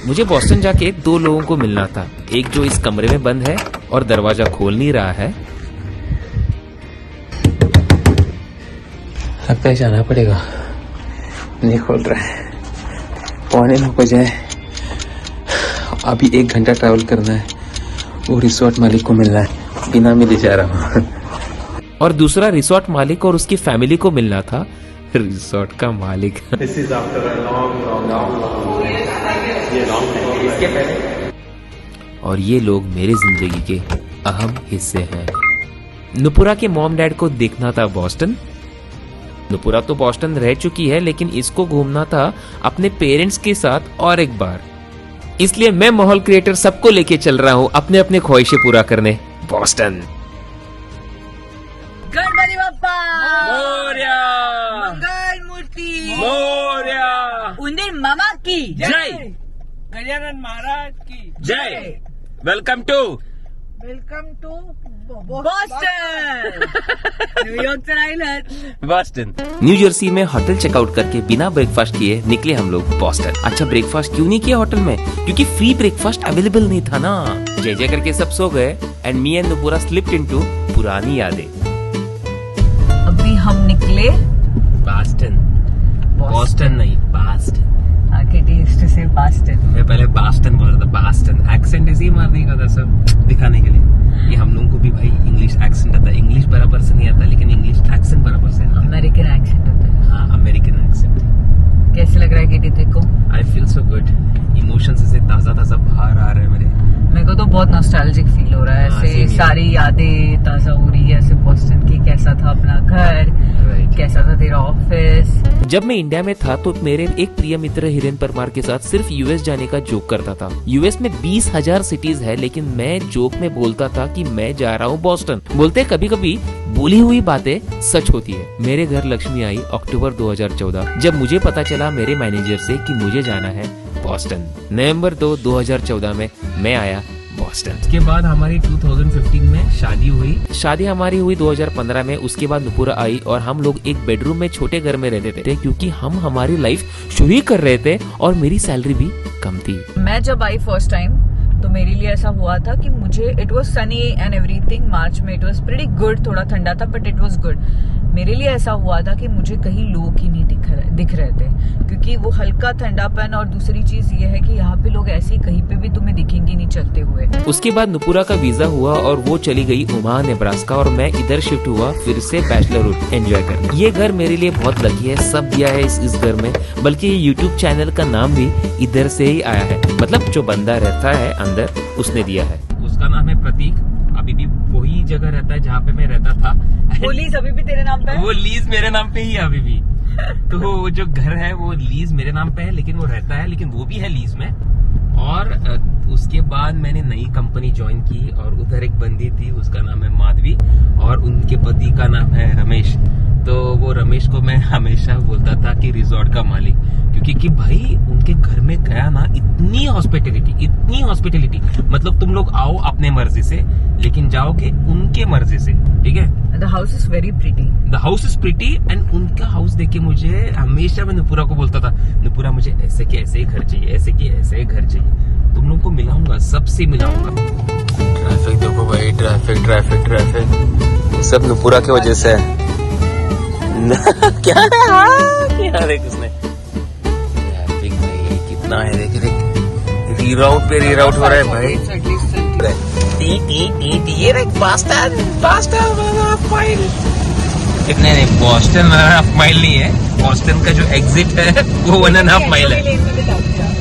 मुझे बॉस्टन जाके 2 लोगों को मिलना था, एक जो इस कमरे में बंद है और दरवाजा खोल नहीं रहा है। लगता है जाना पड़ेगा, नहीं खोल रहा है। 9:15 बजे है, अभी 1 घंटा ट्रैवल करना है। वो रिसोर्ट मालिक को मिलना है, बिना मिले जा रहा हूँ। और दूसरा रिसोर्ट मालिक और उसकी फैमिली को मिलना था। रिसोर्ट का मालिक और ये लोग मेरे जिंदगी के अहम हिस्से हैं। नुपुरा के मॉम डैड को देखना था बॉस्टन। नुपुरा तो बॉस्टन रह चुकी है, लेकिन इसको घूमना था अपने पेरेंट्स के साथ और एक बार। इसलिए मैं माहौल क्रिएटर सबको लेके चल रहा हूँ अपने अपने ख्वाहिशें पूरा करने बॉस्टन। गणपति बप्पा मोरया, मंगल मूर्ति मोरया, उन्दिर मामा की जय, गजानन महाराज की जय। वेलकम टू बॉस्टन न्यूयॉर्क से आइलैंड बॉस्टन। न्यू जर्सी में होटल चेकआउट करके बिना ब्रेकफास्ट किए निकले हम लोग बॉस्टन। अच्छा, ब्रेकफास्ट क्यों नहीं किया होटल में? क्योंकि फ्री ब्रेकफास्ट अवेलेबल नहीं था ना। जय जय करके सब सो गए and me and Nupura slipped into पुरानी यादें। अभी हम निकले बॉस्टन, बॉस्टन नहीं बॉस्टन। आके टेस्ट से बॉस्टन। मैं पहले बॉस्टन बोल रहा था, बॉस्टन एक्सेंट ऐसे ही मारने का था सब दिखाने के लिए। ये हम लोगों को भी भाई इंग्लिश एक्सेंट आता है, इंग्लिश बराबर से नहीं आता लेकिन इंग्लिश एक्सेंट बराबर से आता है। अमेरिकन एक्सेंट होता है। हाँ, अमेरिकन एक्सेंट। कैसे लग रहा है केटी तेरे को? I feel so good, emotions ऐसे ताजा ताजा बाहर आ रहे हैं मेरे को तो बहुत नॉस्टैल्जिक फील हो रहा है। ऐसे सारी यादें ताजा हो रही है ऐसे बॉस्टन की। कैसा था अपना घर, कैसा था तेरा ऑफिस? जब मैं इंडिया में था तो मेरे एक प्रिय मित्र हिरेन परमार के साथ सिर्फ यूएस जाने का जोक करता था। यूएस में 20,000 सिटीज है, लेकिन मैं जोक में बोलता था कि मैं जा रहा हूँ बॉस्टन। बोलते कभी कभी बोली हुई बातें सच होती है। मेरे घर लक्ष्मी आई अक्टूबर 2014, जब मुझे पता चला मेरे मैनेजर से कि मुझे जाना है बॉस्टन। नवंबर 2, 2014 में मैं आया बॉस्टन। उसके बाद हमारी 2015 में शादी हुई। शादी हमारी हुई 2015 में। उसके बाद नुपुरा आई और हम लोग एक बेडरूम में छोटे घर में रहते थे, क्योंकि हम हमारी लाइफ शुरू ही कर रहे थे और मेरी सैलरी भी कम थी। मैं जब आई फर्स्ट टाइम तो मेरे लिए ऐसा हुआ था कि मुझे it was sunny and everything. March में इट वाज प्रीटी गुड, थोड़ा ठंडा था बट इट वाज गुड। मेरे लिए ऐसा हुआ था कि मुझे कहीं लोग ही नहीं दिख रहे थे, क्योंकि वो हल्का ठंडापन। और दूसरी चीज ये है कि यहाँ पे लोग ऐसे कहीं पे भी तुम्हें दिखेंगे नहीं चलते हुए। उसके बाद नुपुरा का वीजा हुआ और वो चली गई ओमाहा नेब्रास्का और मैं इधर शिफ्ट हुआ फिर से बैचलरहुड एंजॉय करने। ये घर मेरे लिए बहुत लकी है, सब दिया है इस घर में। बल्कि ये यूट्यूब चैनल का नाम भी इधर से ही आया है, मतलब जो बंदा रहता है अंदर उसने दिया है। उसका नाम है प्रतीक। अभी भी वही जगह रहता है जहाँ पे मैं रहता था। वो लीज अभी भी तेरे नाम पे है? वो लीज मेरे नाम पे ही है अभी भी। तो जो घर है वो लीज मेरे नाम पे है, लेकिन वो रहता है, लेकिन वो भी है लीज में। और उसके बाद मैंने नई कंपनी ज्वाइन की और उधर एक बंदी थी, उसका नाम है माधवी और उनके पति का नाम है रमेश। तो वो रमेश को मैं हमेशा बोलता था कि रिजॉर्ट का मालिक, क्योंकि कि भाई उनके घर में गया ना, इतनी हॉस्पिटैलिटी, मतलब तुम लोग आओ अपने मर्जी से, लेकिन जाओगे उनके मर्जी से, ठीक है। The house is very pretty. The house is pretty and उनका हाउस देख के मुझे हमेशा, मैं नुपुरा को बोलता था, नुपुरा मुझे ऐसे के ऐसे घर चाहिए, ऐसे के ऐसे घर चाहिए। तुम लोग को मिलाऊंगा, सबसे मिलाऊंगा। ट्रैफिक देखो भाई, ट्रैफिक ये सब नुपुरा की वजह से है। क्या देख उसने ट्रैफिक भाई कितना है, देख रीराउट पे रीराउट हो रहा है भाई। ये कितने नहीं, बॉस्टन 1.5 माइल नहीं है, बॉस्टन का जो एग्जिट है वो 1.5 माइल है।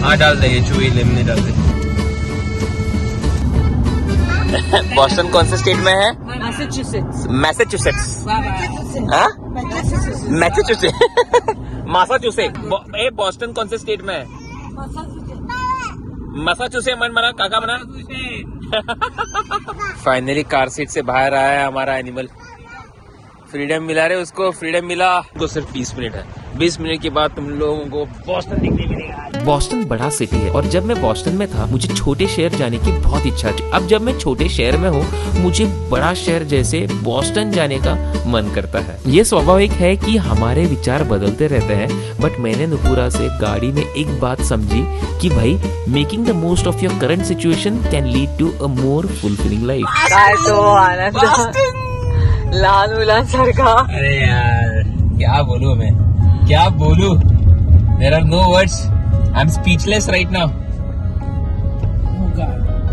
हाँ डाल दे, चूही लेन में डाल दे। बॉस्टन कौन से स्टेट में है? मैसेच्यूसेट्स। मैसाचुसेट्स। बॉस्टन कौन से स्टेट में है? मैसाचुसेट्स। मन मना काका मना। फाइनली कार सीट से बाहर आया है हमारा एनिमल। फ्रीडम मिला रहे उसको, फ्रीडम मिला तो सिर्फ 20 मिनट है। 20 मिनट के बाद तुम लोगों को बॉस्टन दिखने मिलेगा। बॉस्टन बड़ा सिटी है और जब मैं बॉस्टन में था मुझे छोटे शहर जाने की बहुत इच्छा थी। अब जब मैं छोटे शहर में हूँ मुझे बड़ा शहर जैसे बॉस्टन जाने का मन करता है। ये स्वाभाविक है कि हमारे विचार बदलते रहते हैं, बट मैंने नुपुरा से गाड़ी में एक बात समझी कि भाई making the most of your current situation can lead to a more fulfilling life. काय तो आनंद लहान मुलांसारखा। अरे यार क्या बोलूं मैं, क्या बोलूं, there are no words, I am speechless right now.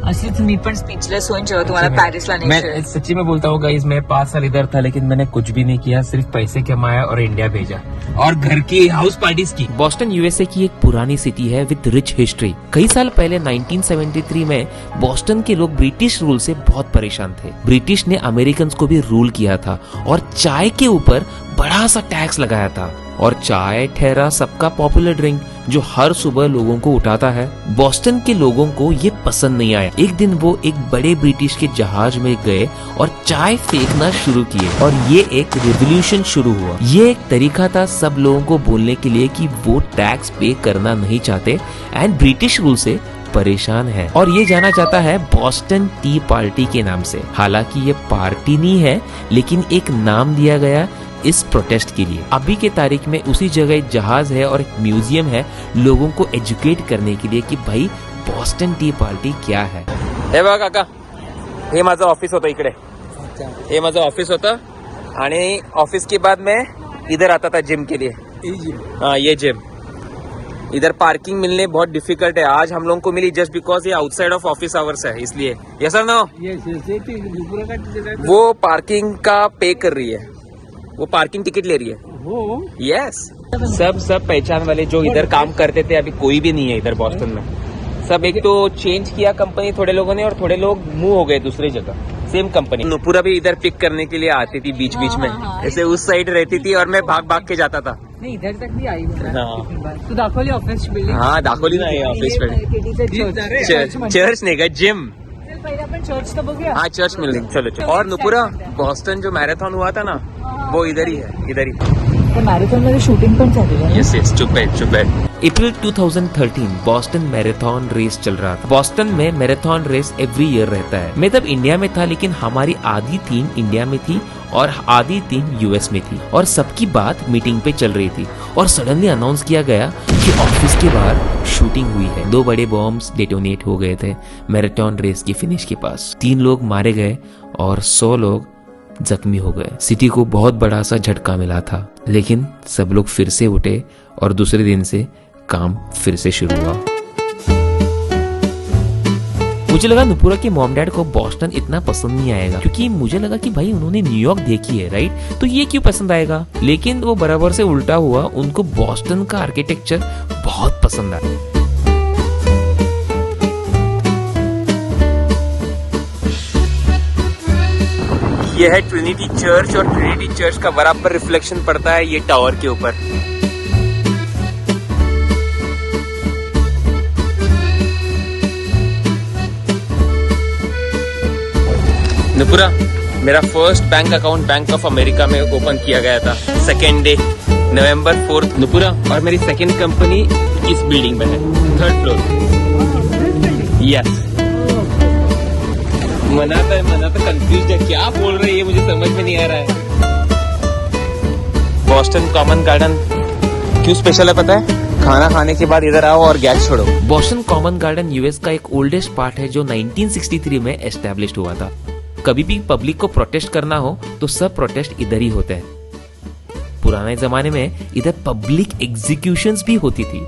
अशीच मी पण स्पीचलेस होईन जेव्हा तुम्हाला पॅरिसला मैं नाही। सच्ची में बोलता हूँ गाइस, मैं 5 साल इधर था लेकिन मैंने कुछ भी नहीं किया, सिर्फ पैसे कमाया और इंडिया भेजा और घर की हाउस पार्टीज की। बॉस्टन यूएसए की एक पुरानी सिटी है विद रिच हिस्ट्री। कई साल पहले 1973 में बॉस्टन के लोग ब्रिटिश रूल से बहुत परेशान थे। ब्रिटिश ने अमेरिकन को भी रूल किया था और चाय के ऊपर बड़ा सा टैक्स लगाया था और चाय ठहरा सबका पॉपुलर ड्रिंक जो हर सुबह लोगों को उठाता है। बॉस्टन के लोगों को ये पसंद नहीं आया। एक दिन वो एक बड़े ब्रिटिश के जहाज में गए और चाय फेंकना शुरू किए और ये एक रिवॉल्यूशन शुरू हुआ। ये एक तरीका था सब लोगों को बोलने के लिए कि वो टैक्स पे करना नहीं चाहते एंड ब्रिटिश रूल से परेशान है और ये जाना जाता है बॉस्टन टी पार्टी के नाम से। हालांकि ये पार्टी नहीं है लेकिन एक नाम दिया गया इस प्रोटेस्ट के लिए। अभी के तारीख में उसी जगह एक जहाज है और एक म्यूजियम है लोगों को एजुकेट करने के लिए कि भाई बॉस्टन टी पार्टी क्या है। हे बघा काका, हे माझं ऑफिस होतं इकडे, हे माझं ऑफिस होतं आणि ऑफिस के बाद मैं इधर आता था जिम के लिए। हाँ ये जिम, इधर पार्किंग मिलने बहुत डिफिकल्ट है। आज हम लोगों को मिली जस्ट बिकॉज ये आउटसाइड ऑफ ऑफिस आवर्स है, इसलिए। यस सर नो, वो पार्किंग का पे कर रही है, वो पार्किंग टिकट ले रही है। यस सब पहचान वाले जो इधर काम करते थे अभी कोई भी नहीं है इधर बॉस्टन में। सब एक तो चेंज किया कंपनी थोड़े लोगों ने और थोड़े लोग मूव हो गए दूसरी जगह। सेम कंपनी नुपुरा भी इधर पिक करने के लिए आती थी बीच बीच में, ऐसे उस साइड रहती थी और मैं भाग भाग के जाता था। नाही इधर तक भी आई हाँ। तू दाखवली ऑफिस बिल्डिंग? हाँ दाखवली ना ये ऑफिस बिल्डिंग, चर्च नहीं का जिम। पहिले आपण चर्च तर बघूया। हाँ चर्च मिल चलो। और नुपुरा बॉस्टन जो मैराथन हुआ था ना वो इधर ही है, इधर ही। मॅरेथॉन मध्ये शूटिंग पण झाली आहे। यस चुप है। अप्रैल 2013 बॉस्टन मैराथन रेस चल रहा था। बॉस्टन में मैराथन रेस एवरी ईयर रहता है। मैं तब इंडिया में था लेकिन हमारी आधी टीम इंडिया में थी और आधी टीम यूएस में थी और सबकी बात मीटिंग पे चल रही थी और सडनली अनाउंस किया गया कि ऑफिस के बाहर शूटिंग हुई है। 2 बड़े बॉम्ब्स डेटोनेट हो गए थे मैराथन रेस की फिनिश के पास। 3 लोग मारे गए और 100 लोग जख्मी हो गए। सिटी को बहुत बड़ा सा झटका मिला था लेकिन सब लोग फिर से उठे और दूसरे दिन से काम फिर से शुरू हुआ। मुझे लगा नुपुरा के मॉम डैड को बॉस्टन इतना पसंद नहीं आएगा क्योंकि मुझे लगा कि भाई उन्होंने न्यूयॉर्क देखी है राइट, तो ये क्यों पसंद आएगा। लेकिन वो बराबर से उल्टा हुआ, उनको बॉस्टन का आर्किटेक्चर बहुत पसंद आया। ये है ट्रिनिटी चर्च और ट्रिनिटी चर्च का बराबर रिफ्लेक्शन पड़ता है ये टावर के ऊपर। नुपुरा, मेरा first bank account bank of America में ओपन किया गया था 2nd डे November 4th। नुपुरा, और मेरी सेकंड कंपनी इस बिल्डिंग में है, 3rd फ्लोर। यस मना तो कंफ्यूज है, क्या बोल रही है मुझे समझ में नहीं आ रहा है। बॉस्टन कॉमन गार्डन क्यों स्पेशल है पता है? खाना खाने के बाद इधर आओ और गैस छोड़ो। बॉस्टन कॉमन गार्डन यूएस का एक ओल्डेस्ट पार्ट है जो 1963 में एस्टेब्लिश हुआ था। कभी भी पब्लिक को प्रोटेस्ट करना हो तो सब प्रोटेस्ट इधर ही होते हैं। पुराने जमाने में इधर पब्लिक एग्जीक्यूशंस भी होती थी।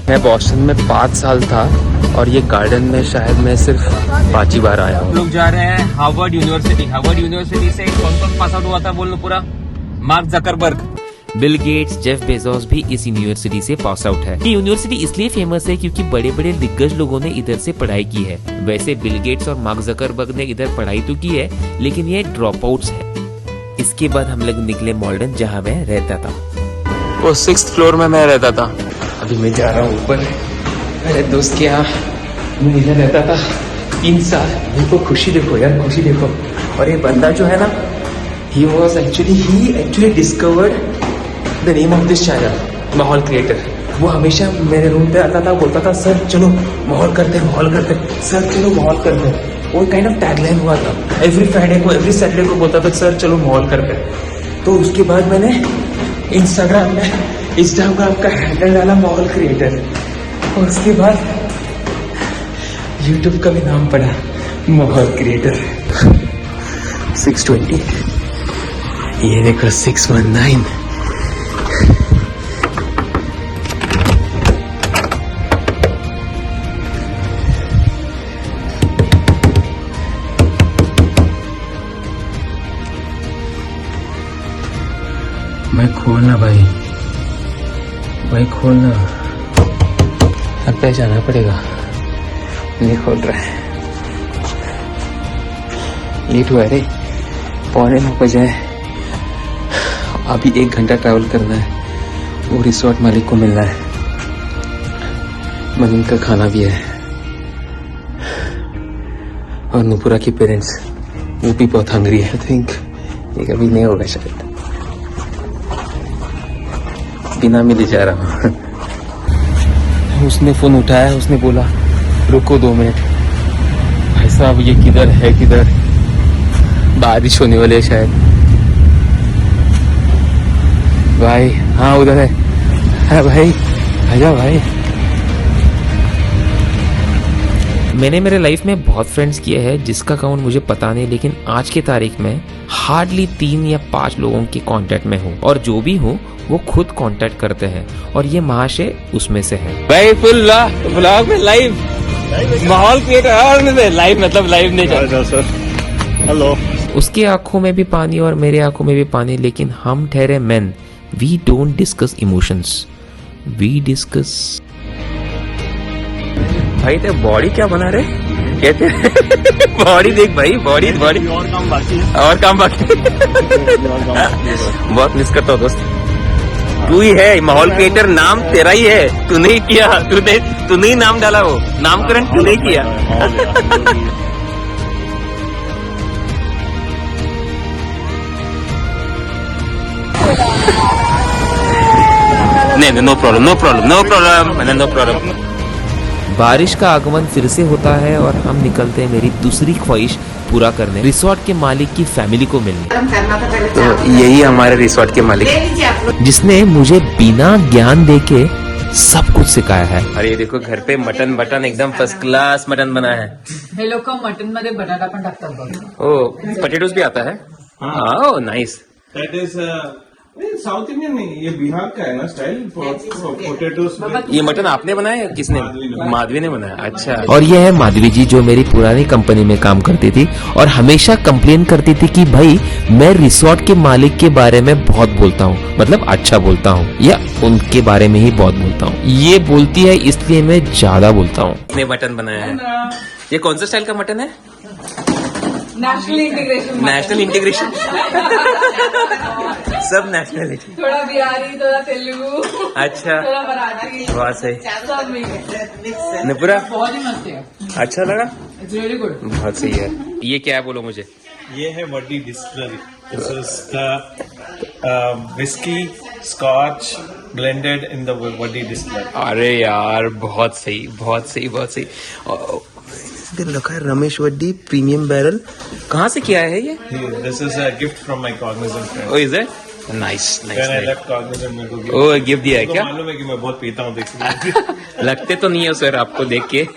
मैं बॉस्टन में 5 साल था और ये गार्डन में शायद मैं सिर्फ 5 बार आया हूँ। लोग जा रहे हैं हार्वर्ड यूनिवर्सिटी। हार्वर्ड यूनिवर्सिटी से कौन पास आउट हुआ था बोलना पूरा? Mark Zuckerberg, Bill Gates, Jeff Bezos भी इस यूनिवर्सिटी से पास आउट है। ये यूनिवर्सिटी इसलिए फेमस है क्योंकि बड़े बड़े दिग्गज लोगों ने इधर से पढ़ाई की है। वैसे बिल गेट्स और मार्क जकरबर्ग ने इधर पढ़ाई तो की है लेकिन ये ड्रॉप आउट्स है। इसके बाद हम लोग निकले मॉल्डन जहाँ मैं रहता था। वो 6th फ्लोर में मैं रहता था। अभी मैं जा रहा हूँ ऊपर मेरे दोस्त के यहाँ। मैं इधर रहता था 3 साल। देखो खुशी देखो यार, खुशी देखो। और ये बंदा जो है ना, he actually discovered the name of this channel, माहौल क्रिएटर। वो हमेशा मेरे रूम पे आता था, बोलता था सर चलो माहौल करते हैं, माहौल करते हैं, सर चलो माहौल करते हैं। वो काइंड ऑफ टैगलाइन हुआ था। एवरी फ्राइडे को, एवरी सैटरडे को बोलता था सर चलो माहौल करते हैं। तो उसके बाद मैंने इंस्टाग्राम का हैंडल डाला माहौल क्रिएटर, और उसके बाद यूट्यूब का भी नाम पड़ा माहौल क्रिएटर। 620, ये देखो 619। भाई खोलना, भाई खोलना। लगता है जाना पड़ेगा, नहीं खोल रहा है। लेट हुआ है रे, 8:45 बजे है। अभी 1 घंटा ट्रैवल करना है। वो रिसोर्ट मालिक को मिलना है। मनीन का खाना भी है। और नुपुरा की पेरेंट्स वो भी बहुत हंग्री है। आई थिंक ये कभी नहीं होगा शायद। बिना मिले जा रहा हूँ। उसने फोन उठाया, उसने बोला रुको 2 मिनट। भाई साहब ये किधर है, किधर? बारिश होने वाली है शायद। भाई हाँ उधर है। हाँ भाई आजा भाई। मैंने मेरे लाइफ में बहुत फ्रेंड्स किए हैं जिसका काउंट मुझे पता नहीं, लेकिन आज की तारीख में हार्डली 3 या 5 लोगों के कांटेक्ट में हूँ, और जो भी हूँ वो खुद कांटेक्ट करते हैं, और ये महाशय उसमें से है। भाई फुल ब्लॉग में लाइव माहौल क्रिएटर लाइव, मतलब लाइव नहीं जा सर। हेलो। उसकी आंखों में भी पानी और मेरे आंखों में भी पानी, लेकिन हम ठहरे man. We don't discuss emotions, we discuss. भाई तेरे बॉडी क्या बना रहे कहते बॉडी देख भाई, बॉडी और काम बाकी है, और काम बाकी बहुत मिस करता हूँ दोस्त। तू ही है माहौल क्रिएटर, नाम तेरा ही है। तूने ही किया, तूने ही नाम डाला, वो नामकरण तूने किया। नहीं नो प्रॉब्लम। बारिश का आगमन फिर से होता है और हम निकलते हैं मेरी दूसरी ख्वाहिश पूरा करने, रिसोर्ट के मालिक की फैमिली को मिलने। तो यही हमारे रिसोर्ट के मालिक, जिसने मुझे बिना ज्ञान देके सब कुछ सिखाया है। अरे ये देखो घर पे मटन एकदम फर्स्ट क्लास मटन बना है। हे लोक मटन मध्ये बटाटा पण टाकतात बघ। ओ पोटैटोस भी आता है। Oh nice. That is south Indian नहीं, ये बिहार का है ना स्टाइल पोटैटोस। ये मटन आपने बनाया या किसने? माधवी ने बनाया। अच्छा। और ये है माधवी जी, जो मेरी पुरानी कंपनी में काम करती थी और हमेशा कंप्लेन करती थी कि भाई मैं रिसोर्ट के मालिक के बारे में बहुत बोलता हूँ, मतलब अच्छा बोलता हूँ, या उनके बारे में ही बहुत बोलता हूँ। ये बोलती है इसलिए मैं ज्यादा बोलता हूँ। ने मटन बनाया है। ये कौन सा स्टाइल का मटन है? नेशनल इंटीग्रेशन सब नेशनलिटी। थोड़ा बिहारी, थोड़ा तेलुगु, अच्छा, थोड़ा मराठी, बहुत सही। सब मिक्स। नुपुरा बहुत ही मस्त है, अच्छा लगा? It's really good. बहुत सही है। ये क्या है बोलो मुझे? ये है वड्डी distillery. This is the whisky scotch blended in the वड्डी डिस्टिलरी। अरे यार बहुत सही, बहुत सही, बहुत सही। लिखा है रमेश वड्डी प्रीमियम बैरल। कहाँ से किया है ये? This is a gift from my Cognizant friend. Oh is it? Nice when I nice. Left Cognizant मेरे को ओह गिफ्ट दिया है क्या? मालूम है कि मैं बहुत पीता हूँ देखिए। लगते तो नहीं है सर आपको देख के।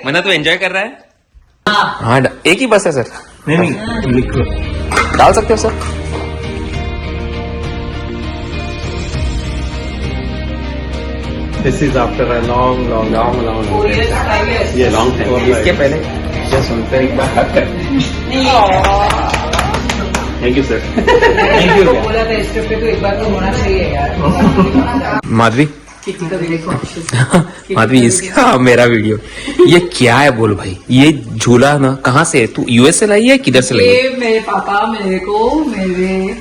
मना तो एंजॉय कर रहा है। हाँ एक ही बस है सर? नहीं लिक्विड डाल सकते हो sir? This is after a long ये लॉन्ग टाइम। इसके पहले क्या सुनते हैं एक बार। Thank you sir. Thank you. बोला था इस ट्रिप पे तो एक बार तो होना चाहिए यार। माधवी माधवी इसका मेरा वीडियो ये क्या है बोल भाई? ये झूला ना कहाँ से है? तू यूएस से लाई है किधर से लाई है? ये मेरे पापा मेरे को मेरे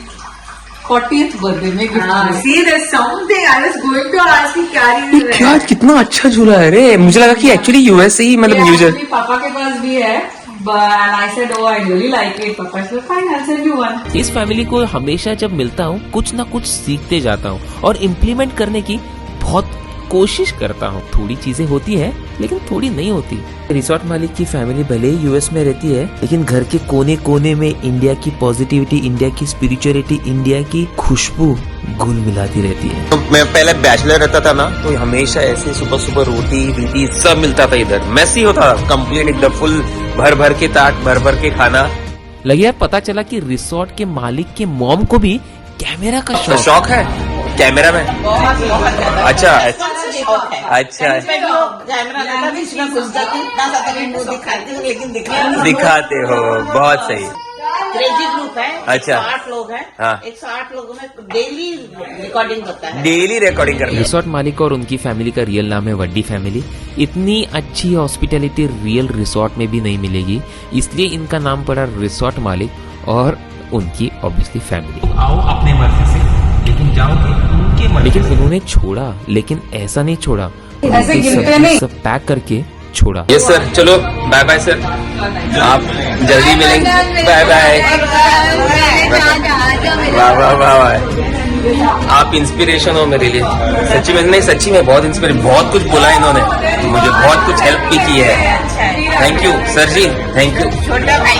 40th birthday में gift. See, there's something I was going to ask कि क्या reason है? क्या कितना अच्छा झूला है रे, मुझे लगा कि एक्चुअली यूएस से ही मतलब न्यू जर्सी। पापा के पास भी है, and I said, oh, I really like it. पापा said, fine, I'll send you one. इस फैमिली को हमेशा जब मिलता हूँ कुछ ना कुछ सीखते जाता हूँ और इम्प्लीमेंट करने की बहुत कोशिश करता हूँ। थोड़ी चीजें होती है लेकिन थोड़ी नहीं होती। रिसोर्ट मालिक की फैमिली भले ही यूएस में रहती है लेकिन घर के कोने कोने में इंडिया की पॉजिटिविटी, इंडिया की स्पिरिचुअलिटी, इंडिया की खुशबू घुल मिलाती रहती है। तो मैं पहले बैचलर रहता था ना, तो हमेशा ऐसे सुबह सुबह रोटी सब मिलता था इधर। मैसी होता था कंप्लीट एकदम, फुल भर भर के ताट, भर भर के खाना। लगे यार पता चला कि रिसोर्ट के मालिक के मॉम को भी कैमरा का शौक है कैमरा में। अच्छा अच्छा, कैमरा लगा बीच में घुस जाती, इतना ज्यादा भी मुंह दिखाती हूँ लेकिन दिखाते हो, बहुत सही। क्रेजी ग्रुप है। अच्छा। 108 लोग हैं। हाँ। 108 लोगों में डेली रिकॉर्डिंग होता है। डेली रिकॉर्डिंग करते हैं। रिसोर्ट मालिक और उनकी फैमिली का रियल नाम है वड्डी फैमिली। इतनी अच्छी हॉस्पिटैलिटी रियल रिसोर्ट में भी नहीं मिलेगी, इसलिए इनका नाम पड़ा रिसोर्ट मालिक और उनकी ऑब्वियसली फैमिली। आओ अपने मर्जी से, लेकिन जाओगे उनके मर्जी। लेकिन उन्होंने छोड़ा, लेकिन ऐसा नहीं छोड़ा, ऐसे उनके गिरते सब नहीं। सब पैक करके छोड़ा। यस सर, चलो बाय बाय सर, आप जल्दी मिलेंगे। Bye bye. वाह वाह वाह वाह, आप इंस्पिरेशन हो मेरे लिए। सच्ची में नहीं, सच्ची में बहुत इंस्पिरेशन, बहुत कुछ बोला इन्होंने मुझे, बहुत कुछ हेल्प भी की है। Thank you sir ji, thank you.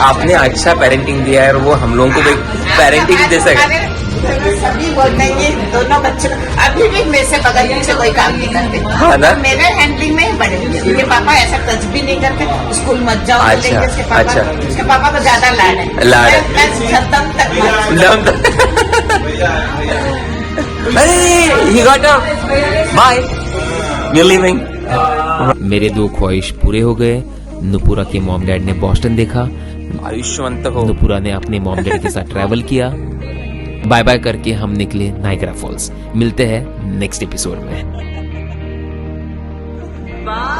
आपने अच्छा पेरेंटिंग दिया है और वो हम लोगों को भी पेरेंटिंग दे सके। सभी बोल देंगे दोनों बच्चे अभी भी मेरे से बगल पीछे कोई काम नहीं करते। हाँ ना? मेरे हैंडलिंग में ही बड़े उनके पापा ऐसा टच भी नहीं करते। स्कूल मत जाओ अच्छा, बोलेंगे उसके पापा। अच्छा। उसके पापा को ज्यादा लाड है। लाड है। मैं दम तक अरे he got up. Bye. We're leaving. मेरे 2 ख्वाहिश पूरे हो गए। नुपुरा के मॉम डैड ने बॉस्टन देखा, आयुष्मंत हो। नुपुरा ने अपने मॉम डैड के साथ ट्रैवल किया। बाय बाय करके हम निकले नायग्रा फॉल्स। मिलते हैं नेक्स्ट एपिसोड में। Bye.